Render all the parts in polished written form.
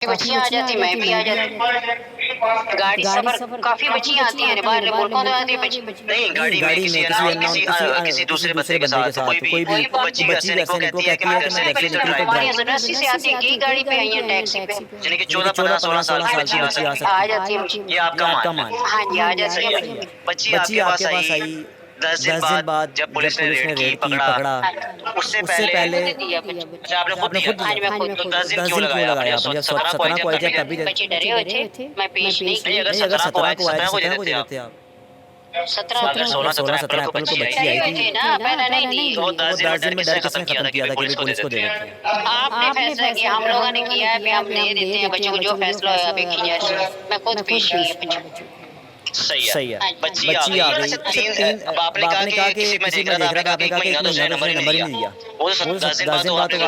बच्चियाँ आ जाती, मैं भी आ जाती। गाड़ी सफर काफी बच्चियाँ आती हैं, बाहर मुल्कों से आती है बच्ची। नहीं, गाड़ी में किसी अननोन किसी दूसरे बंदे के साथ कोई भी बच्ची घर से निकल कहती है कि मैं घर से निकली तो हमारी ड्राइव यूनिवर्सिटी से आती है, कई गाड़ी पे आई हैं, टैक्सी पे। यानी कि 14, 15, 16 साल की बच्ची आ सकती आ है। जाती है। ये आपका मान है। हाँ जी, आ जाती है। बच्ची आपके पास आई 10 दिन बाद जब पुलिस ने रेड की पकड़ा, उससे पहले अच्छा आपने खुद दिया हाँ जी, मैं खुद तो 10 दिन क्यों लगाया आपने? जब 17 को आई थी तभी देते। बच्चे डरे हुए थे, मैं पेश नहीं नहीं, की। अगर 17 को आए थे 17 को दे देते आप। 17 अगर 16, 17 अप्रैल को बच्ची आई हुई थी थी ना, पहले नहीं दी। तो 10 दिन में डर किसने खत्म किया था कि पुलिस को दे देते हैं? आपने फैसला किया, हम लोगों ने किया है, हम दे देते हैं बच्चों को, जो फैसला होगा देखी जाए। मैं खुद पेश की है बच्चों को। सही है। बच्ची आ गई। अच्छा, 3 अब आपने कहा कि किसी में देख रहा था, आपने कहा कि 1 महीना तो उसने नंबर ही नहीं दिया। वो 10 दिन बाद तो आपने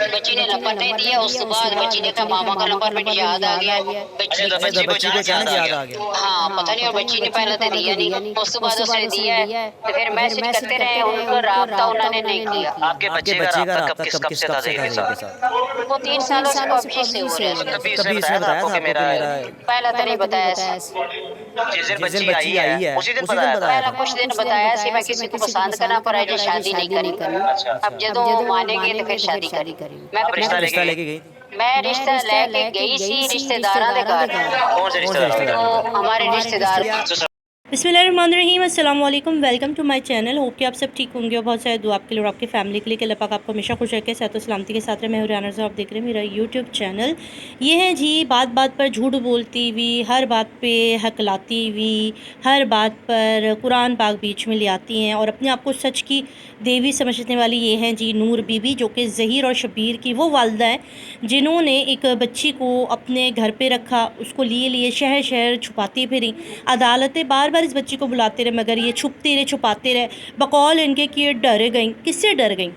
बच्ची ने नंबर नहीं दिया, उसके बाद बच्ची ने कहा मामा का नंबर मुझे याद आ गया। अच्छा, तो बच्ची को अचानक याद आ गया। हाँ, पता नहीं, और बच्ची ने पहले तो दिया नहीं, उसके बाद उसने दिया है, तो फिर मैसेज करते रहे, उनको राब्ता उन्होंने नहीं किया। आपके बच्चे का राब्ता कब से था ज़हीर के साथ? वो 3 सालों से अभी से हो रहा है। कभी इसने बताया था आपको कि मेरा पहले तो नहीं बताया। जिस दिन बच्ची आई है उसी दिन बताया था? पहले कुछ दिन बताया कि मैं किसी को पसंद करना पर है, शादी नहीं करी। अब जब वो मानेंगे तो फिर शादी करी। मैं रिश्ता लेके गई थी? मैं रिश्ता लेके गई सी रिश्तेदारों के घर। कौन से रिश्तेदार? तो हमारे रिश्तेदार। बिस्मिल्लाहिर्रहमानिर्रहीम, अस्सलाम वालेकुम, welcome to my channel. Hope कि आप सब ठीक होंगे और बहुत सारे दुआ आपके लिए और आपकी फैमिली के लिए कि अल्लाह पाक आपको हमेशा खुश रखे, सेहत और सलामती के साथ रहे। मैं हुरियाना से आप देख रहे हैं मेरा यूट्यूब चैनल। ये है जी बात बात पर झूठ बोलती हुई, हर बात पे हकलाती हुई, हर बात पर कुरान पाक बीच में ले आती हैं और अपने आप को सच की देवी समझने वाली ये हैं जी नूर बीबी, जो कि ज़हीर और शबीर की वो वालदा हैं जिन्होंने एक बच्ची को अपने घर पे रखा, उसको लिए शहर शहर छुपाती फिरी। अदालतें बार बार इस बच्ची को बुलाते रहे मगर ये छुपते रहे, छुपाते रहे, बकौल इनके कि ये डर गई। किससे डर गई?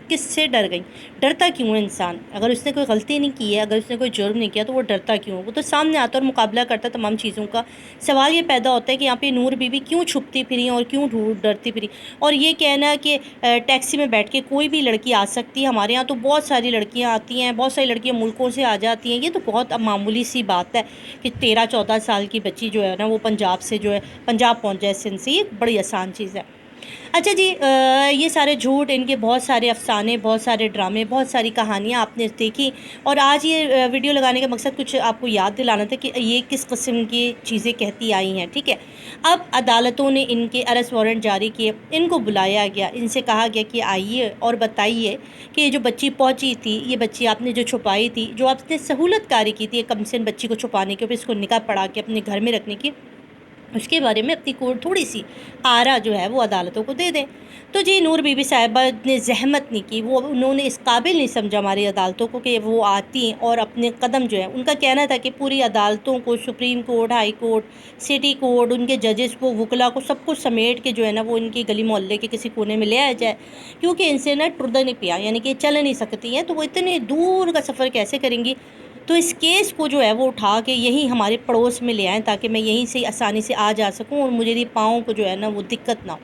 किससे डर गई? डरता क्यों है इंसान? अगर उसने कोई गलती नहीं की है, अगर उसने कोई जुर्म नहीं किया तो वो डरता क्यों? वो तो सामने आता और मुकाबला करता तमाम चीज़ों का। सवाल ये पैदा होता है कि यहाँ पे नूर बीबी क्यों छुपती फिरी और क्यों डरती फिरी। और ये कहना कि टैक्सी में बैठ के कोई भी लड़की आ सकती है, हमारे यहाँ तो बहुत सारी लड़कियाँ आती हैं, बहुत सारी लड़कियाँ मुल्कों से आ जाती हैं, ये तो बहुत मामूली सी बात है कि 13-14 साल की बच्ची जो है ना वो पंजाब से जो है पंजाब पहुँच जाए सिंध से, ये बड़ी आसान चीज़ है। अच्छा जी, ये सारे झूठ, इनके बहुत सारे अफसाने, बहुत सारे ड्रामे, बहुत सारी कहानियाँ आपने देखी और आज ये वीडियो लगाने का मकसद कुछ आपको याद दिलाना था कि ये किस किस्म की चीज़ें कहती आई हैं, ठीक है। अब अदालतों ने इनके अरेस्ट वारंट जारी किए, इनको बुलाया गया, इनसे कहा गया कि आइए और बताइए कि ये जो बच्ची पहुँची थी, ये बच्ची आपने जो छुपाई थी, जो आपने सहूलत कारी की थी कम से कम बच्ची को छुपाने के, फिर इसको निकाह पढ़ा के अपने घर में रखने की, उसके बारे में अपनी कोर्ट थोड़ी सी आरा जो है वो अदालतों को दे दें। तो जी नूर बीबी साहिबा ने जहमत नहीं की, वो उन्होंने इस काबिल नहीं समझा हमारी अदालतों को कि वो आती और अपने कदम जो है, उनका कहना था कि पूरी अदालतों को, supreme court, high court, city court, उनके जजेस को, वकला को, सब कुछ समेट के जो है ना वो इनकी गली मोहल्ले के किसी कोने में ले आया जाए, क्योंकि इनसे ना टुरदा नहीं पिया, यानी कि चल नहीं सकती हैं, तो वो इतने दूर का सफ़र कैसे करेंगी। तो इस केस को जो है वो उठा के यहीं हमारे पड़ोस में ले आएँ ताकि मैं यहीं से आसानी से आ जा सकूं और मुझे पाँव को जो है ना वो दिक्कत ना हो।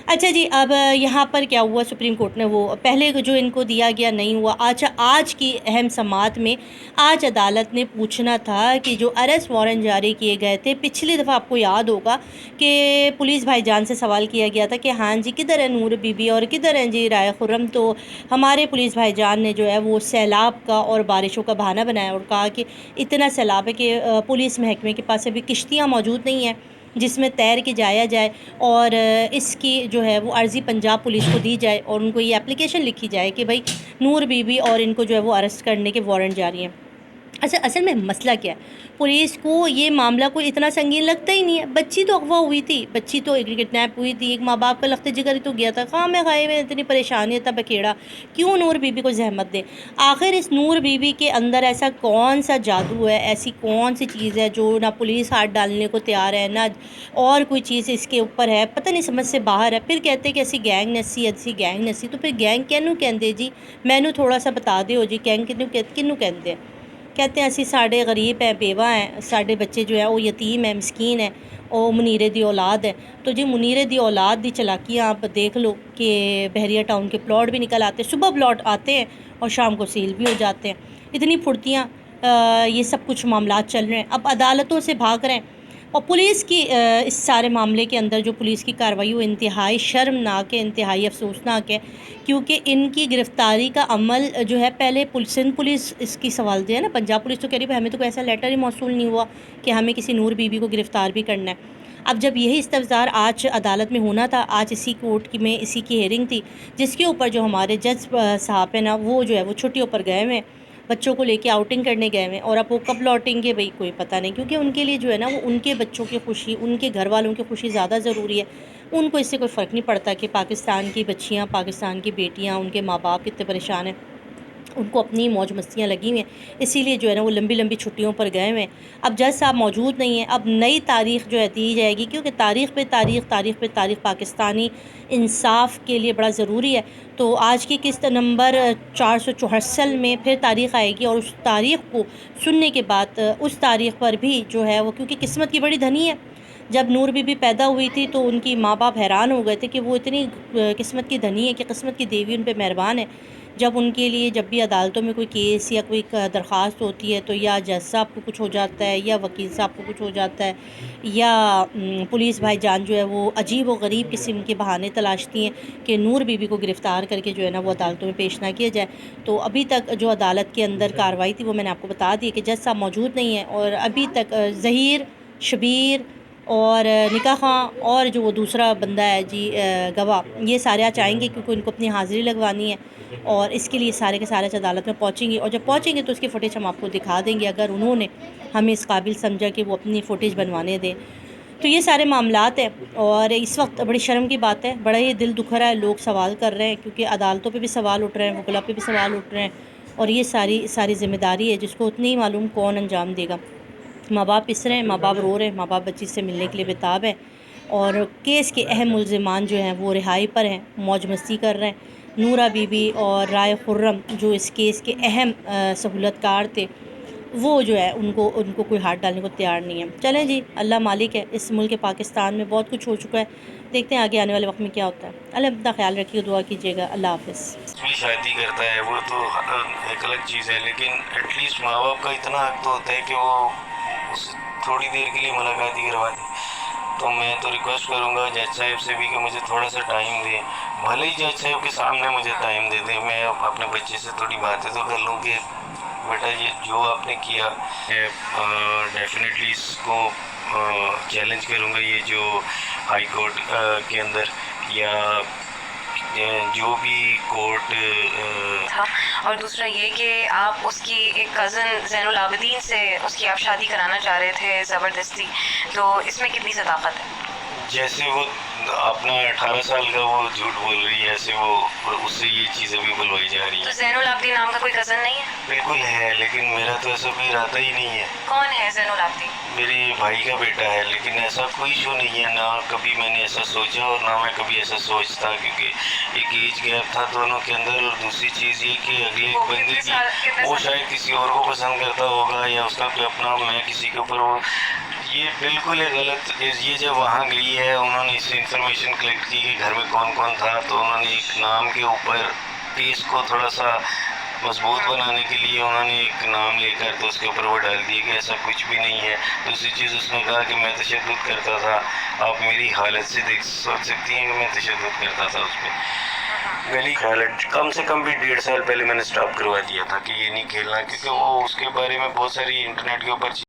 अच्छा जी, अब यहाँ पर क्या हुआ, सुप्रीम कोर्ट ने वो पहले जो इनको दिया गया नहीं हुआ। अच्छा, आज की अहम समाअत में आज अदालत ने पूछना था कि जो अरेस्ट वारंट जारी किए गए थे, पिछली दफ़ा आपको याद होगा कि पुलिस भाईजान से सवाल किया गया था कि हाँ जी किधर है नूर बीबी और किधर है जी राय खुर्रम, तो हमारे पुलिस भाईजान ने जो है वो सैलाब का और बारिशों का बहाना बनाया और कहा कि इतना सैलाब है कि पुलिस महकमे के पास अभी किश्तियाँ मौजूद नहीं हैं जिसमें तैर के जाया जाए और इसकी जो है वो अर्ज़ी पंजाब पुलिस को दी जाए और उनको ये एप्लीकेशन लिखी जाए कि भाई नूर बीबी और इनको जो है वो अरेस्ट करने के वारंट जारी हैं। अच्छा, असल में मसला क्या है, पुलिस को ये मामला कोई इतना संगीन लगता ही नहीं है। बच्ची तो अगवा हुई थी, बच्ची तो किडनैप हुई थी, एक माँ बाप का लख्त जिगर तो गया था, खाम में खाए में इतनी परेशानी था बखेड़ा, क्यों नूर बीबी को जहमत दे। आखिर इस नूर बीबी के अंदर ऐसा कौन सा जादू है, ऐसी कौन सी चीज़ है जो ना पुलिस हाथ डालने को तैयार है, ना और कोई चीज़ इसके ऊपर है, पता नहीं, समझ से बाहर है। फिर कहते कि ऐसी गैंग नसी, तो फिर गैंग कैनू कहते जी, मैनू थोड़ा सा बता दो जी, गैंग किनू कहते हैं। कहते हैं असी साढ़े गरीब है, बेवा हैं, साढ़े बच्चे जो है वो यतीम है, मस्कीन है, और मुनीरे दी औलाद है। तो जी मुनीरे दी औलाद दी चलाकियाँ आप देख लो कि बहरिया टाउन के प्लॉट भी निकल आते हैं, सुबह प्लॉट आते हैं और शाम को सील भी हो जाते हैं। इतनी फुर्तियाँ یہ سب کچھ معاملات چل رہے ہیں. اب عدالتوں سے بھاگ رہے ہیں. اور پولیس کی اس سارے معاملے کے اندر جو پولیس کی کارروائی وہ انتہائی شرمناک ہے، انتہائی افسوسناک ہے، کیونکہ ان کی گرفتاری کا عمل جو ہے پہلے سندھ پولیس اس کی سوالتی ہے نا. پنجاب پولیس تو کہہ رہی ہے ہمیں تو کوئی ایسا لیٹر ہی موصول نہیں ہوا کہ ہمیں کسی نور بی بی کو گرفتار بھی کرنا ہے. اب جب یہی استفسار آج عدالت میں ہونا تھا، آج اسی کورٹ میں اسی کی ہیئرنگ تھی، جس کے اوپر جو ہمارے جج صاحب ہیں نا وہ جو ہے وہ چھٹیوں پر گئے ہوئے ہیں، بچوں کو لے کے آؤٹنگ کرنے گئے ہوئے ہیں. اور اب وہ کب لوٹیں گے بھئی کوئی پتہ نہیں، کیونکہ ان کے لیے جو ہے نا وہ ان کے بچوں کی خوشی، ان کے گھر والوں کی خوشی زیادہ ضروری ہے. ان کو اس سے کوئی فرق نہیں پڑتا کہ پاکستان کی بچیاں، پاکستان کی بیٹیاں، ان کے ماں باپ کتنے پریشان ہیں. ان کو اپنی موج مستیاں لگی ہوئی ہیں، اسی لیے جو ہے نا وہ لمبی لمبی چھٹیوں پر گئے ہوئے ہیں. اب جج صاحب موجود نہیں ہیں. اب نئی تاریخ جو ہے دی جائے گی، کیونکہ تاریخ پہ تاریخ پاکستانی انصاف کے لیے بڑا ضروری ہے. تو آج کی قسط نمبر 464 میں پھر تاریخ آئے گی، اور اس تاریخ کو سننے کے بعد اس تاریخ پر بھی جو ہے وہ، کیونکہ قسمت کی بڑی دھنی ہے. جب نور بی بی پیدا ہوئی تھی تو ان کی ماں باپ حیران ہو گئے تھے کہ وہ اتنی قسمت کی دھنی ہے کہ قسمت کی دیوی ان پہ مہربان ہے. جب ان کے لیے جب بھی عدالتوں میں کوئی کیس یا کوئی درخواست ہوتی ہے تو یا جج صاحب کو کچھ ہو جاتا ہے، یا وکیل صاحب کو کچھ ہو جاتا ہے، یا پولیس بھائی جان جو ہے وہ عجیب و غریب قسم کے بہانے تلاشتی ہیں کہ نور بی بی کو گرفتار کر کے جو ہے نا وہ عدالتوں میں پیش نہ کیا جائے. تو ابھی تک جو عدالت کے اندر کارروائی تھی وہ میں نے آپ کو بتا دی کہ جج صاحب موجود نہیں ہیں، اور ابھی تک ظہیر، شبیر اور نکاح خواں اور جو وہ دوسرا بندہ ہے جی گواہ، یہ سارے آج آئیں گے کیونکہ ان کو اپنی حاضری لگوانی ہے، اور اس کے لیے سارے کے سارے عدالت میں پہنچیں گے. اور جب پہنچیں گے تو اس کی فوٹیج ہم آپ کو دکھا دیں گے، اگر انہوں نے ہمیں اس قابل سمجھا کہ وہ اپنی فوٹیج بنوانے دیں. تو یہ سارے معاملات ہیں، اور اس وقت بڑی شرم کی بات ہے، بڑا ہی دل دکھ رہا ہے. لوگ سوال کر رہے ہیں کیونکہ عدالتوں پہ بھی سوال اٹھ رہے ہیں، وکلا پہ بھی سوال اٹھ رہے ہیں، اور یہ ساری ذمہ داری ہے جس کو اتنی ہی معلوم کون انجام دے گا. ماں باپ پس رہے ہیں، ماں باپ رو رہے ہیں، ماں باپ بچی سے ملنے کے لیے بےتاب ہیں، اور کیس کے اہم ملزمان جو ہیں وہ رہائی پر ہیں، موج مستی کر رہے ہیں. نورہ بی بی اور رائے خرم جو اس کیس کے اہم سہولت کار تھے، وہ جو ہے ان کو کوئی ہاتھ ڈالنے کو تیار نہیں ہے. چلیں جی، اللہ مالک ہے. اس ملک پاکستان میں بہت کچھ ہو چکا ہے، دیکھتے ہیں آگے آنے والے وقت میں کیا ہوتا ہے. اللہ اپنا خیال رکھیے، دعا کیجیے گا. اللہ حافظ. بھی شادی کرتا ہے وہ تو ایک الگ چیز ہے، لیکن ایٹ لیسٹ ماں باپ کا اتنا حق تو ہوتا ہے کہ وہ تھوڑی دیر کے لیے ملاقات ہی کروا دیں. تو میں تو ریکویسٹ کروں گا جج صاحب سے بھی کہ مجھے تھوڑا سا ٹائم دیں، بھلے ہی جج صاحب کے سامنے مجھے ٹائم دے دیں. میں اپنے بچے سے تھوڑی باتیں تو کر لوں کہ بیٹا یہ جو آپ نے کیا ہے، ڈیفینیٹلی اس کو چیلنج کروں گا. یہ جو ہائی کورٹ کے اندر یا جو بھی کورٹ تھا. اور دوسرا یہ کہ آپ اس کی ایک کزن زین العابدین سے اس کی آپ شادی کرانا چاہ رہے تھے زبردستی، تو اس میں کتنی صداقت ہے؟ جیسے وہ اپنا 18 سال کا وہ جھوٹ بول رہی ہے، ایسے وہ اس سے یہ چیزیں بھی بلوائی جا رہی تو ہیں. زین العابدین نام کا کوئی کزن نہیں ہے؟ بالکل ہے، لیکن میرا تو ایسا کوئی ارادہ ہی نہیں ہے. کون ہے زین العابدین؟ میرے بھائی کا بیٹا ہے، لیکن ایسا کوئی ایشو نہیں ہے. نہ کبھی میں نے ایسا سوچا اور نہ میں کبھی ایسا سوچتا، کیونکہ ایک ایج گیپ تھا دونوں کے اندر. اور دوسری چیز یہ کہ اگلے ایک بندے کی وہ شاید کسی اور کو پسند کرتا ہوگا، یا اس کا کوئی اپنا، میں کسی کے اوپر وہ، یہ بالکل ہے غلط. یہ جب وہاں گئی ہے انہوں نے اس سے انفارمیشن کلیکٹ کی کہ گھر میں کون کون تھا، تو انہوں نے ایک نام کے اوپر کیس کو تھوڑا سا مضبوط بنانے کے لیے انہوں نے ایک نام لے کر تو اس کے اوپر وہ ڈال دیے کہ ایسا کچھ بھی نہیں ہے. دوسری چیز اس نے کہا کہ میں تشدد کرتا تھا. آپ میری حالت سے سوچ سکتی ہیں کہ میں تشدد کرتا تھا اس پہ. میری حالت کم سے کم بھی 1.5 سال پہلے میں نے سٹاپ کروا دیا تھا کہ یہ نہیں کھیلنا، کیونکہ وہ اس کے بارے میں بہت ساری انٹرنیٹ کے اوپر